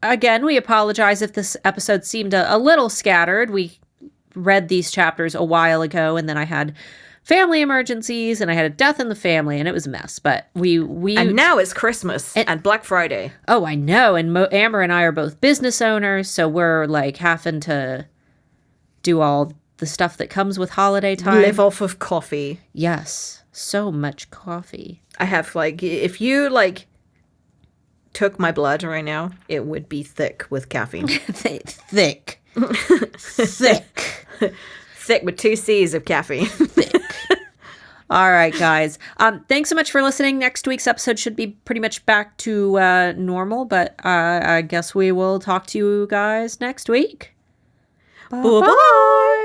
Again, we apologize if this episode seemed a little scattered. We read these chapters a while ago, and then I had family emergencies, and I had a death in the family, and it was a mess. But we and now it's Christmas and Black Friday. Oh, I know. And Amber and I are both business owners, so we're like having to do all the stuff that comes with holiday time. Live off of coffee. Yes, so much coffee. I have like, if you like took my blood right now, it would be thick with caffeine. Thick. Thick with 2 C's of caffeine. Thick. All right, guys. Thanks so much for listening. Next week's episode should be pretty much back to normal, but I guess we will talk to you guys next week. Bye-bye.